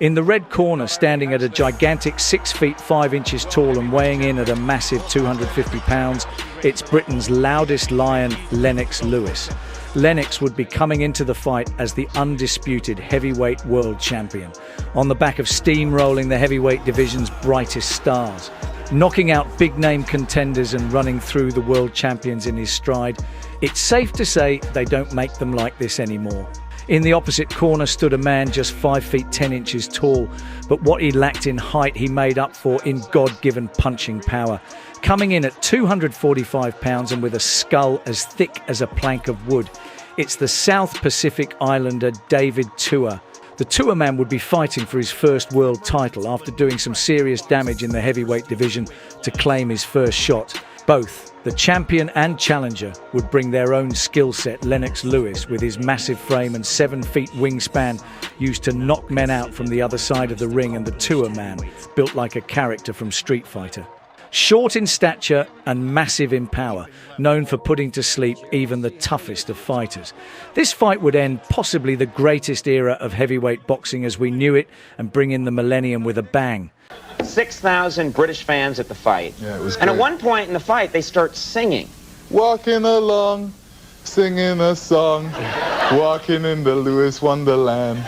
In the red corner, standing at a gigantic 6 feet 5 inches tall and weighing in at a massive 250 pounds, it's Britain's loudest lion, Lennox Lewis. Lennox would be coming into the fight as the undisputed heavyweight world champion, on the back of steamrolling the heavyweight division's brightest stars, knocking out big-name contenders and running through the world champions in his stride. It's safe to say they don't make them like this anymore. In the opposite corner stood a man just 5 feet 10 inches tall, but what he lacked in height he made up for in God-given punching power. Coming in at 245 pounds and with a skull as thick as a plank of wood, it's the South Pacific Islander Davis Tua. The Tua man would be fighting for his first world title after doing some serious damage in the heavyweight division to claim his first shot. Both the champion and challenger would bring their own skill set. Lennox Lewis, with his massive frame and 7 feet wingspan, used to knock men out from the other side of the ring, and the Tua man, built like a character from Street Fighter. Short in stature and massive in power, known for putting to sleep even the toughest of fighters. This fight would end possibly the greatest era of heavyweight boxing as we knew it and bring in the millennium with a bang. 6,000 British fans at the fight. Yeah, it was great. And at one point in the fight, they start singing. Walking along, singing a song, walking in the Lewis Wonderland.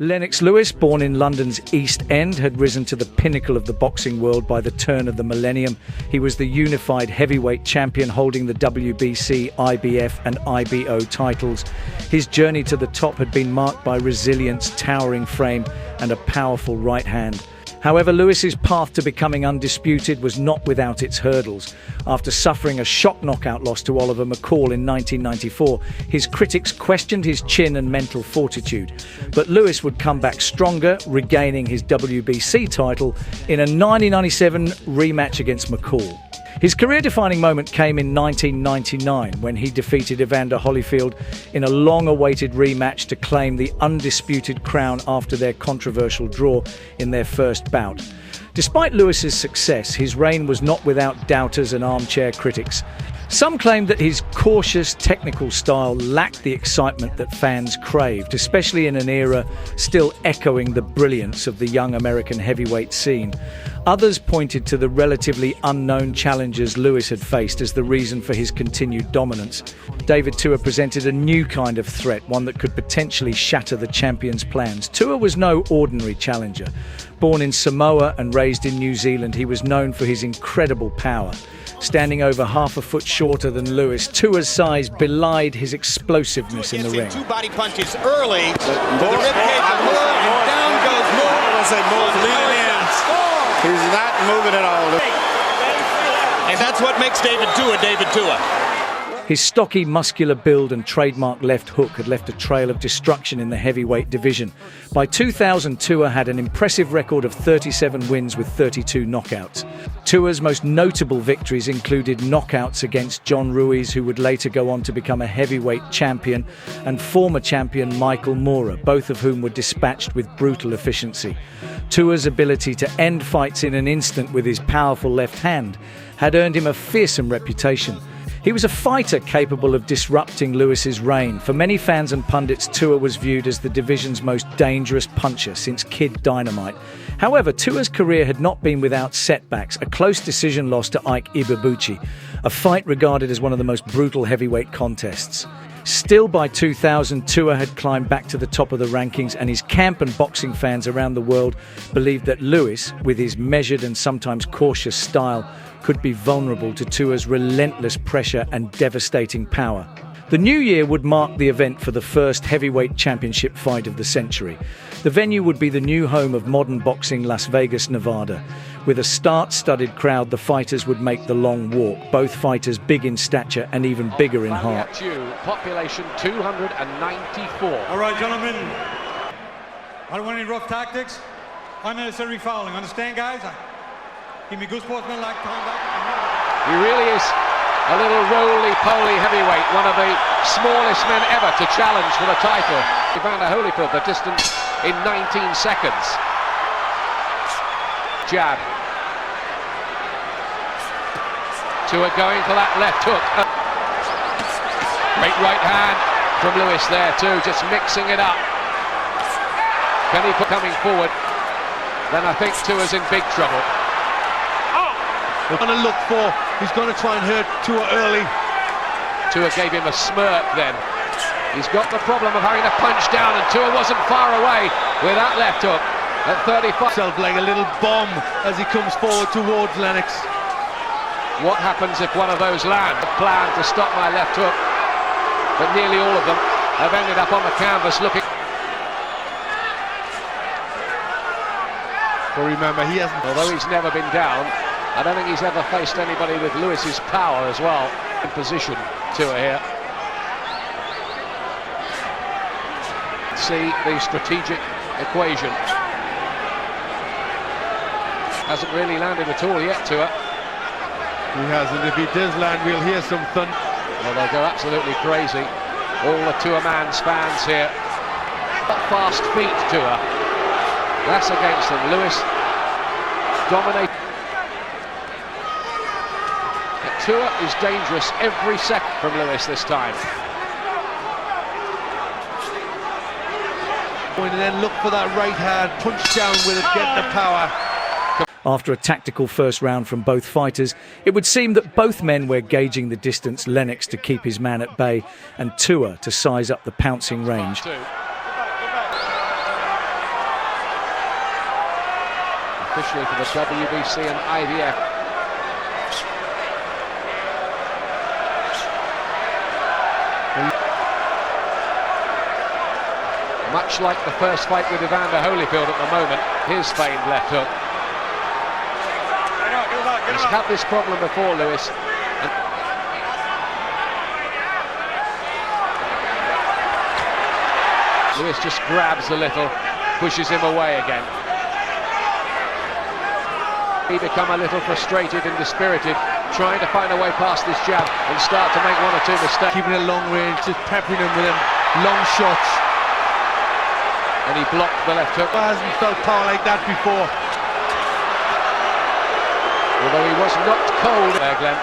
Lennox Lewis, born in London's East End, had risen to the pinnacle of the boxing world by the turn of the millennium. He was the unified heavyweight champion, holding the WBC, IBF and IBO titles. His journey to the top had been marked by resilience, towering frame and a powerful right hand. However, Lewis's path to becoming undisputed was not without its hurdles. After suffering a shock knockout loss to Oliver McCall in 1994, his critics questioned his chin and mental fortitude. But Lewis would come back stronger, regaining his WBC title in a 1997 rematch against McCall. His career-defining moment came in 1999 when he defeated Evander Holyfield in a long-awaited rematch to claim the undisputed crown after their controversial draw in their first bout. Despite Lewis's success, his reign was not without doubters and armchair critics. Some claimed that his cautious technical style lacked the excitement that fans craved, especially in an era still echoing the brilliance of the young American heavyweight scene. Others pointed to the relatively unknown challenges Lewis had faced as the reason for his continued dominance. Davis Tua presented a new kind of threat, one that could potentially shatter the champion's plans. Tua was no ordinary challenger. Born in Samoa and raised in New Zealand, he was known for his incredible power. Standing over half a foot shorter than Lewis, Tua's size belied his explosiveness in the ring. Two body punches early. The ribcage of Moore, and down goes Moore. I said Moore's leaning in. He's not moving at all. And that's what makes Davis Tua. His stocky, muscular build and trademark left hook had left a trail of destruction in the heavyweight division. By 2000, Tua had an impressive record of 37 wins with 32 knockouts. Tua's most notable victories included knockouts against John Ruiz, who would later go on to become a heavyweight champion, and former champion Michael Moorer, both of whom were dispatched with brutal efficiency. Tua's ability to end fights in an instant with his powerful left hand had earned him a fearsome reputation. He was a fighter capable of disrupting Lewis's reign. For many fans and pundits, Tua was viewed as the division's most dangerous puncher since Kid Dynamite. However, Tua's career had not been without setbacks. A close decision loss to Ike Ibebuchi, a fight regarded as one of the most brutal heavyweight contests. Still, by 2000, Tua had climbed back to the top of the rankings, and his camp and boxing fans around the world believed that Lewis, with his measured and sometimes cautious style, could be vulnerable to Tua's relentless pressure and devastating power. The new year would mark the event for the first heavyweight championship fight of the century. The venue would be the new home of modern boxing, Las Vegas, Nevada. With a star-studded crowd, the fighters would make the long walk, both fighters big in stature and even bigger in heart. Population 294. All right, gentlemen. I don't want any rough tactics. Unnecessary fouling. Understand, guys? Give me goosebumps, man, like time back. He really is a little roly-poly heavyweight, one of the smallest men ever to challenge for the title. Evander Holyfield, the distance in 19 seconds. Jab. Tua going for that left hook. Great right hand from Lewis there too, just mixing it up. any coming forward, then I think Tua's in big trouble. They're going to look for, he's going to try and hurt Tua early. Tua gave him a smirk then. He's got the problem of having to punch down, and Tua wasn't far away with that left hook at 35. Like a little bomb as he comes forward towards Lennox. What happens if one of those land? A plan to stop my left hook, but nearly all of them have ended up on the canvas looking. But remember, he hasn't. Although he's never been down, I don't think he's ever faced anybody with Lewis's power as well. In position, Tua here. See the strategic equation. Hasn't really landed at all yet, Tua. He hasn't. If he does land, we'll hear some thunder. Well, they'll go absolutely crazy. All the Tua Man's fans here. Fast feet, Tua. That's against them. Lewis dominates. Tua is dangerous every second from Lewis this time. And then look for that right hand, punch down with it, get the power. After a tactical first round from both fighters, it would seem that both men were gauging the distance, Lennox to keep his man at bay and Tua to size up the pouncing range. Officially for the WBC and IBF. Much like the first fight with Evander Holyfield at the moment, his feigned left hook. He's had this problem before, Lewis. Lewis just grabs a little, pushes him away again. He become a little frustrated and dispirited, trying to find a way past this jab and start to make one or two mistakes. Keeping it long range, just peppering him with them long shots. And he blocked the left hook. Hasn't felt power like that before. Although he was knocked cold there, Glenn.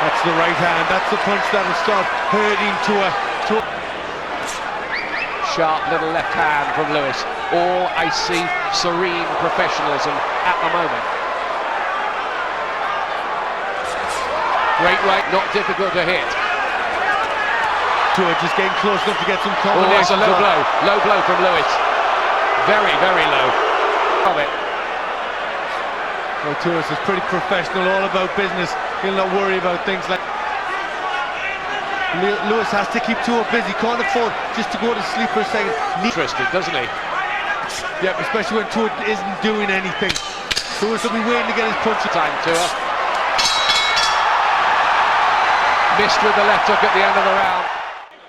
That's the right hand, that's the punch that will start hurting Tua. Sharp little left hand from Lewis. All I see, serene professionalism at the moment. Great right, not difficult to hit. Tua just getting close enough to get some Oh, that's combinations. a low blow from Lewis. Very, very low. Of it. Well, Tua is pretty professional, all about business. He'll not worry about things like. Lewis has to keep Tua busy. Can't afford just to go to sleep for a second. Interested, doesn't he? Yeah, especially when Tua isn't doing anything. Lewis will be waiting to get his punch. Time, Tua. Missed with the left hook at the end of the round.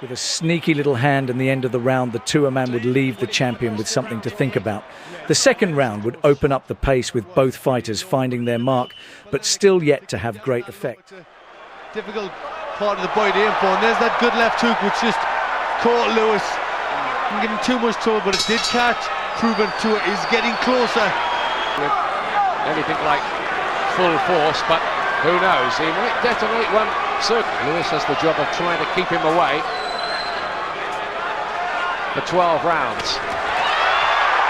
With a sneaky little hand in the end of the round, the Tua man would leave the champion with something to think about. The second round would open up the pace with both fighters finding their mark, but still yet to have great effect. Difficult part of the body to aim for, and there's that good left hook which just caught Lewis. Didn't give him too much trouble, but it did catch, proving Tua is getting closer. With anything like full force, but who knows, he might detonate one soon. Lewis has the job of trying to keep him away for 12 rounds.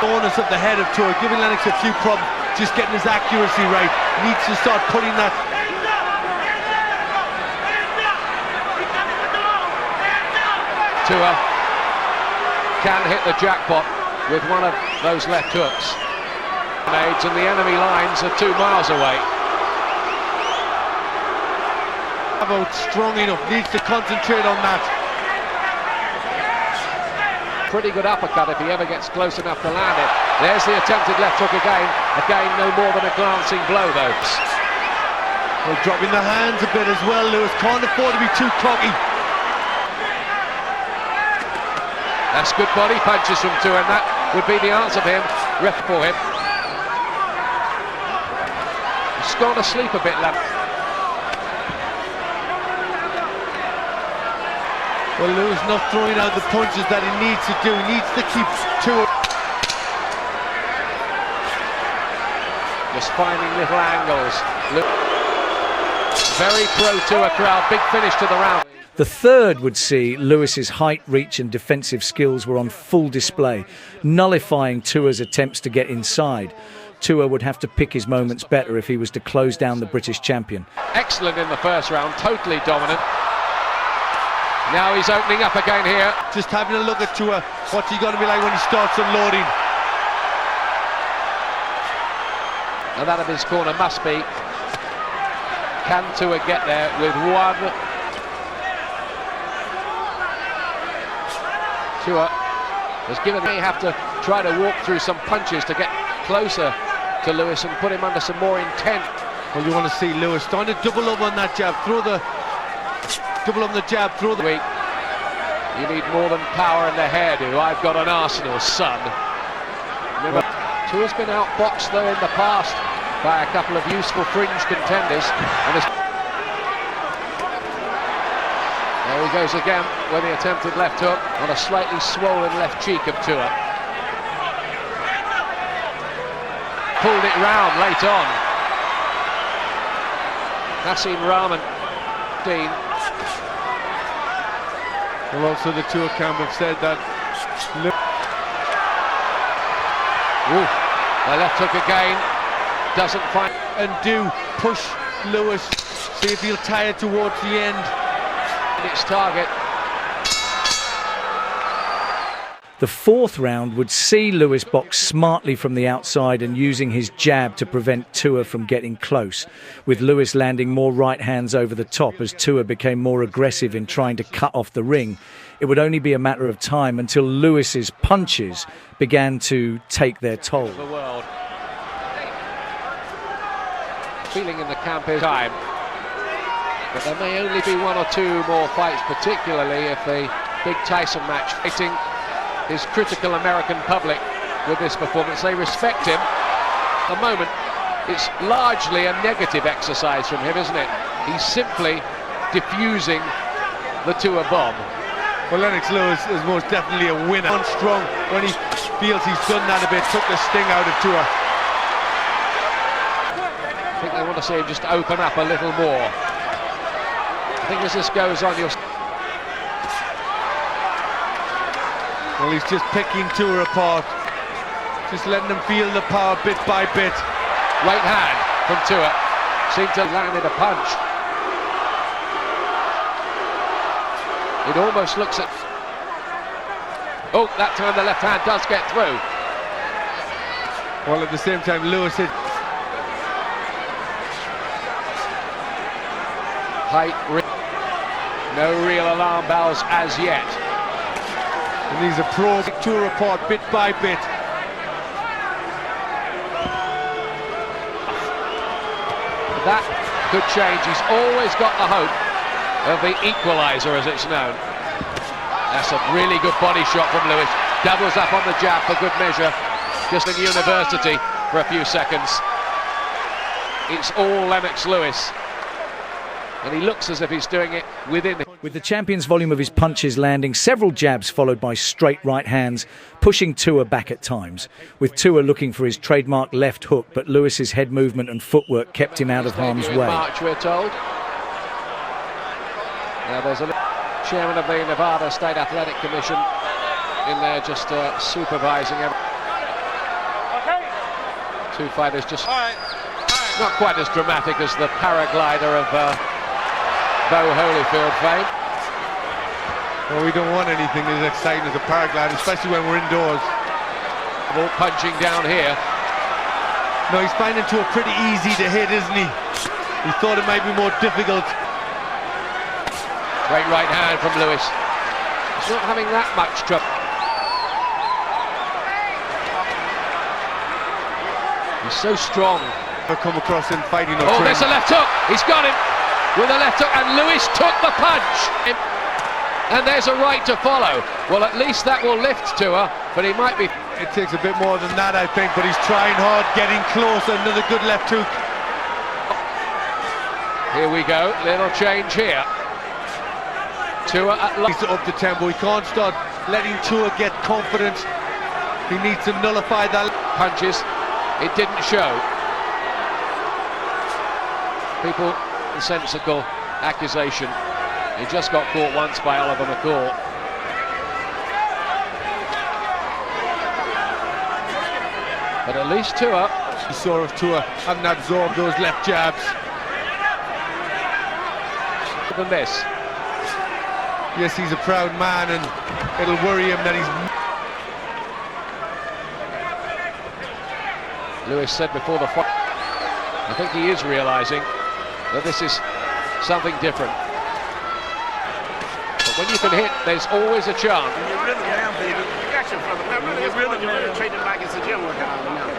Bonus at the head of Tua, giving Lennox a few problems, just getting his accuracy right. Needs to start putting that. Tua can hit the jackpot with one of those left hooks. And the enemy lines are 2 miles away. About strong enough, needs to concentrate on that. Pretty good uppercut if he ever gets close enough to land it. There's the attempted left hook again. Again, no more than a glancing blow, though. Well, dropping the hands a bit as well, Lewis. Can't afford to be too cocky. That's good body punches from Tua, and that would be the answer for him. Ref for him. He's gone to sleep a bit, lad. Well, Lewis not throwing out the punches that he needs to do. He needs to keep Tua. Just finding little angles. Very pro Tua crowd. Big finish to the round. The third would see Lewis's height, reach and defensive skills were on full display, nullifying Tua's attempts to get inside. Tua would have to pick his moments better if he was to close down the British champion. Excellent in the first round, totally dominant. Now he's opening up again here. Just having a look at Tua, what's he going to be like when he starts unloading? And that of his corner must be, can Tua get there with one? Tua has given, may have to try to walk through some punches to get closer to Lewis and put him under some more intent. Well, you want to see Lewis starting to double up on that jab, throw the jab. Weak. You need more than power in the hairdo. I've got an Arsenal son. Remember, Tua's been outboxed though in the past by a couple of useful fringe contenders. And there he goes again with the attempted left hook on a slightly swollen left cheek of Tua. Pulled it round late on. Nassim Rahman, Dean. Well, also the Tua camp have said that. The left hook again, doesn't find. And do push Lewis, see if he'll tie it towards the end. Its target. The fourth round would see Lewis box smartly from the outside and using his jab to prevent Tua from getting close, with Lewis landing more right hands over the top as Tua became more aggressive in trying to cut off the ring. It would only be a matter of time until Lewis's punches began to take their toll. The world. Feeling in the camp is time. But there may only be one or two more fights, particularly if the big Tyson match fighting his critical American public with this performance. They respect him. At the moment, it's largely a negative exercise from him, isn't it? He's simply diffusing the Tua bomb. Well, Lennox Lewis is most definitely a winner. Strong when he feels he's done that a bit, took the sting out of Tua. I think they want to see him just open up a little more. I think as this goes on, you'll... Well, he's just picking Tua apart, just letting him feel the power bit by bit. Right hand from Tua, seemed to have landed a punch. It almost looks at... Oh, that time the left hand does get through. Well, at the same time, Lewis hit... Height, no real alarm bells as yet. And these are probing Tua apart bit by bit. That could change. He's always got the hope of the equaliser, as it's known. That's a really good body shot from Lewis. Doubles up on the jab for good measure. Just in university for a few seconds. It's all Lennox Lewis. And he looks as if he's doing it within. With the champion's volume of his punches landing several jabs followed by straight right hands, pushing Tua back at times, with Tua looking for his trademark left hook, but Lewis's head movement and footwork kept him out of harm's way. March, we're told. Now there's a chairman of the Nevada State Athletic Commission in there just supervising him. Two fighters just not quite as dramatic as the paraglider of Bo Holyfield fame. Well, we don't want anything as exciting as a paraglide, especially when we're indoors. All punching down here. No, he's finding Tua pretty easy to hit, isn't he? He thought it might be more difficult. Great right hand from Lewis. He's not having that much trouble. He's so strong. I've come across him fighting. Oh, there's a left hook. He's got him with a left hook, and Lewis took the punch. And there's a right to follow. Well, at least that will lift Tua, but he might be... It takes a bit more than that, I think, but he's trying hard, getting close. Another good left hook. Here we go, little change here. Tua at last. Needs to up the tempo. He can't start letting Tua get confidence. He needs to nullify that. Punches, it didn't show. People, sensible accusation. He just got caught once by Oliver McCall. But at least Tua. You saw of Tua having absorbed those left jabs. Than this. Yes, he's a proud man, and it'll worry him that he's... Lewis said before the fight, I think he is realising that this is something different. But when you can hit, there's always a chance. You really am, baby. You got your brother. You really treat it like it's a gym workout now.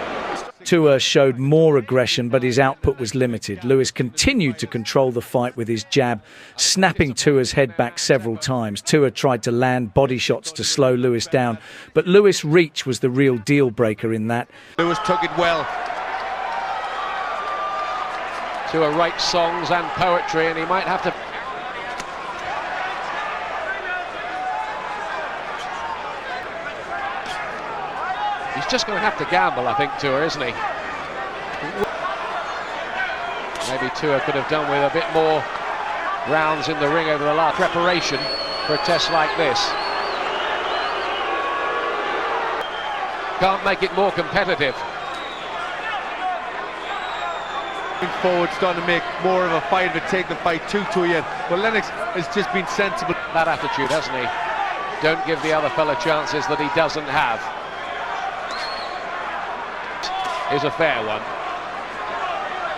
Tua showed more aggression, but his output was limited. Lewis continued to control the fight with his jab, snapping Tua's head back several times. Tua tried to land body shots to slow Lewis down, but Lewis' reach was the real deal breaker in that. Lewis took it well. Tua writes songs and poetry, and he might have to... He's just going to have to gamble, I think, Tua, isn't he? Maybe Tua could have done with a bit more rounds in the ring over the last preparation for a test like this. Can't make it more competitive. Moving forward, starting to make more of a fight of it, take the fight to Tua yet. But Lennox has just been sensible. That attitude, hasn't he? Don't give the other fella chances that he doesn't have. Is a fair one.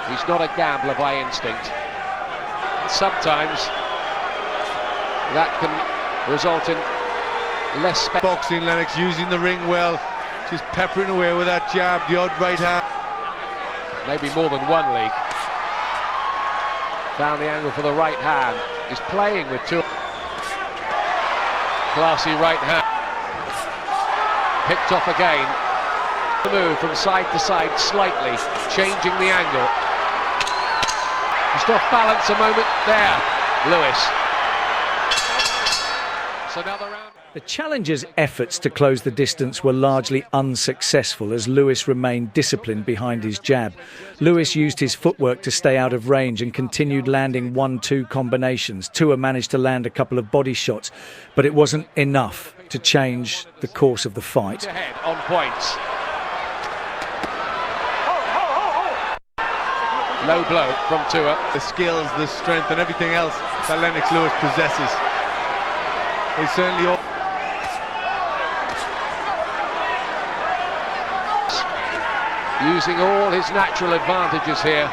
He's not a gambler by instinct. Sometimes that can result in less boxing. Lennox using the ring well, just peppering away with that jab, the odd right hand. Maybe more than one league. Found the angle for the right hand. He's playing with two. Classy right hand. Picked off again. The move from side to side slightly, changing the angle. He's off balance a moment there, Lewis. So another round. The challenger's efforts to close the distance were largely unsuccessful as Lewis remained disciplined behind his jab. Lewis used his footwork to stay out of range and continued landing 1-2 combinations. Tua managed to land a couple of body shots, but it wasn't enough to change the course of the fight. Ahead on points. Low blow from Tua. The skills, the strength and everything else that Lennox Lewis possesses. They certainly all... Using all his natural advantages here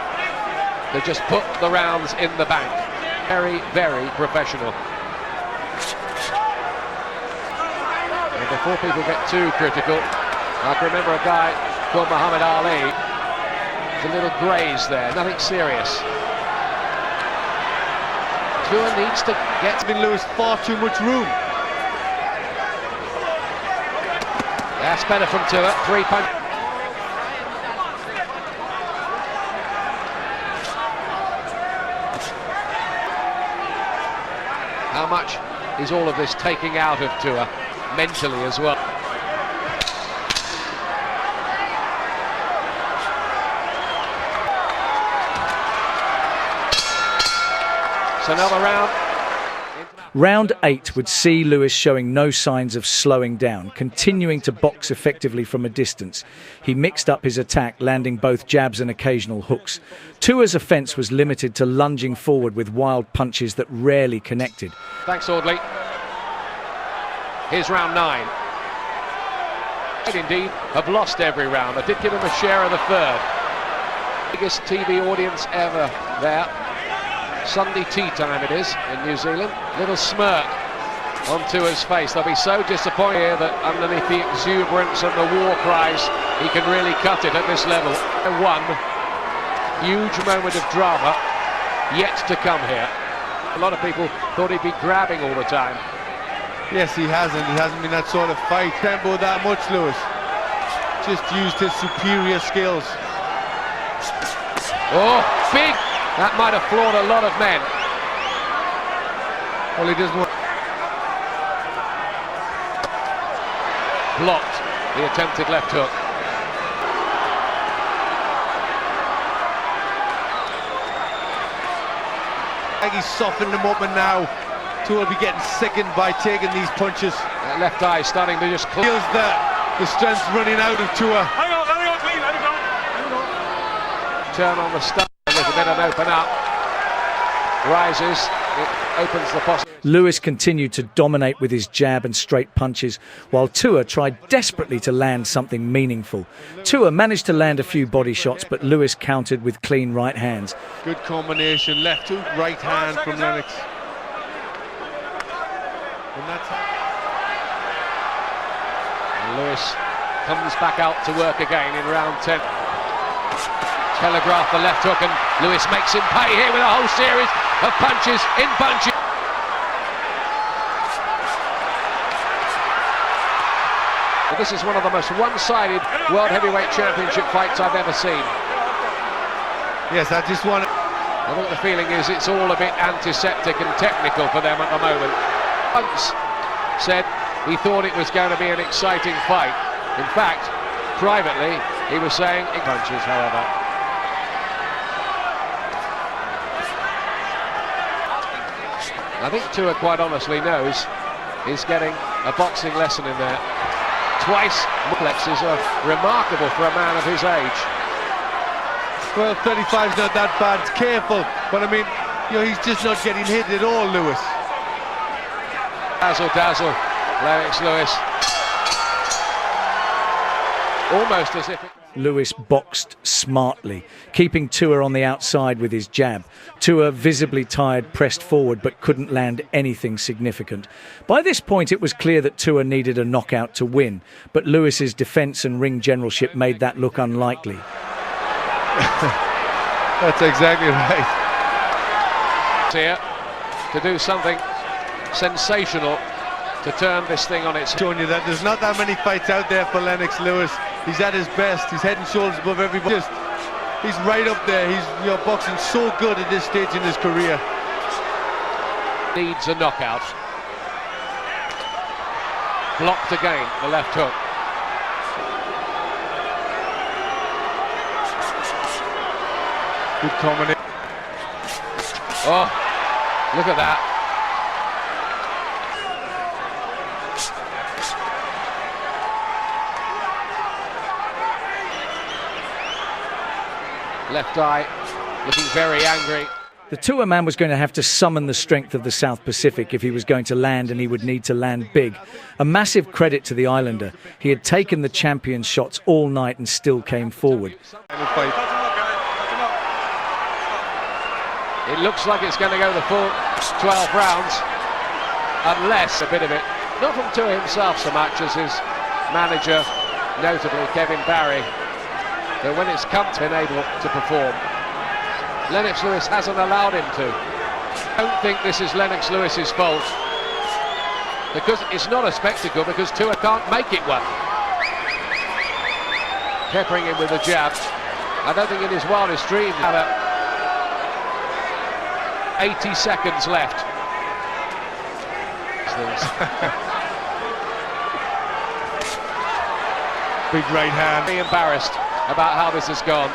to just put the rounds in the bank. Very, very professional. And before people get too critical, I can remember a guy called Muhammad Ali. A little graze there, nothing serious. Tua needs to get... Giving Lewis far too much room. That's better from Tua, 3 punch. How much is all of this taking out of Tua, mentally as well? So another round. Round 8 would see Lewis showing no signs of slowing down, continuing to box effectively from a distance. He mixed up his attack, landing both jabs and occasional hooks. Tua's offence was limited to lunging forward with wild punches that rarely connected. Thanks, Audley. Here's round 9. Indeed, have lost every round. I did give him a share of the third. Biggest TV audience ever there. Sunday tea time it is in New Zealand. Little smirk on Tua's face. They'll be so disappointed here that underneath the exuberance and the war cries, he can really cut it at this level. One huge moment of drama yet to come here. A lot of people thought he'd be grabbing all the time. Yes, he hasn't. He hasn't been that sort of fight. Tempo that much, Lewis. Just used his superior skills. Oh, big! That might have floored a lot of men. Well, he doesn't want... Blocked the attempted left hook. He's softened him up, and now Tua will be getting sickened by taking these punches. That left eye starting to just clear. Feels that the strength's running out of Tua. Let it go, clean, let it go. Turn on the start a little bit and open up. Rises, it opens the possibility. Lewis continued to dominate with his jab and straight punches, while Tua tried desperately to land something meaningful. Tua managed to land a few body shots, but Lewis countered with clean right hands. Good combination, left hook, right hand from Lennox. And Lewis comes back out to work again in round 10. Telegraph the left hook, and Lewis makes him pay here with a whole series of punches in punches. But this is one of the most one-sided World Heavyweight Championship fights I've ever seen. Yes, I just want to... I think the feeling is it's all a bit antiseptic and technical for them at the moment. Once said he thought it was going to be an exciting fight. In fact, privately, he was saying punches, however. I think Tua quite honestly knows he's getting a boxing lesson in there. Twice, complexes are remarkable for a man of his age. Well, 35's not that bad, it's careful, but I mean, you know, he's just not getting hit at all, Lewis. Dazzle, Lennox Lewis. Almost as if Lewis boxed smartly, keeping Tua on the outside with his jab. Tua, visibly tired, pressed forward but couldn't land anything significant. By this point it was clear that Tua needed a knockout to win, but Lewis's defence and ring generalship made that look unlikely. That's exactly right. Here to do something sensational to turn this thing on its head. Showing you that there's not that many fights out there for Lennox Lewis. He's at his best. He's head and shoulders above everybody. He's right up there. He's boxing so good at this stage in his career. Needs a knockout. Blocked again, the left hook. Good combination. Oh, look at that. Left eye, looking very angry. The Tua man was going to have to summon the strength of the South Pacific if he was going to land, and he would need to land big. A massive credit to the Islander. He had taken the champion's shots all night and still came forward. It looks like it's going to go the full 12 rounds, unless a bit of it, not from Tua himself so much as his manager, notably Kevin Barry, that when it's come to been able to perform. Lennox Lewis hasn't allowed him to. I don't think this is Lennox Lewis's fault, because it's not a spectacle, because Tua can't make it one. Peppering him with a jab. I don't think in his wildest dreams had 80 seconds left. Big right hand. Be embarrassed about how this has gone.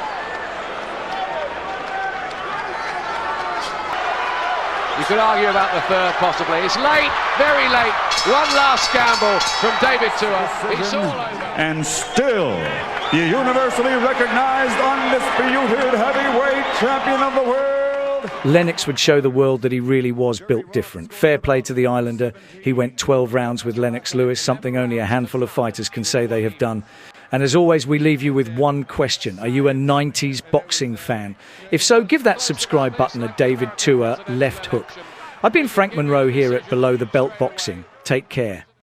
You could argue about the third, possibly. It's late, very late. One last gamble from Davis Tua. It's all over. And still, the universally recognized undisputed heavyweight champion of the world. Lennox would show the world that he really was built different. Fair play to the Islander. He went 12 rounds with Lennox Lewis, something only a handful of fighters can say they have done. And as always, we leave you with one question. Are you a 90s boxing fan? If so, give that subscribe button a David Tua left hook. I've been Frank Monroe here at Below the Belt Boxing. Take care.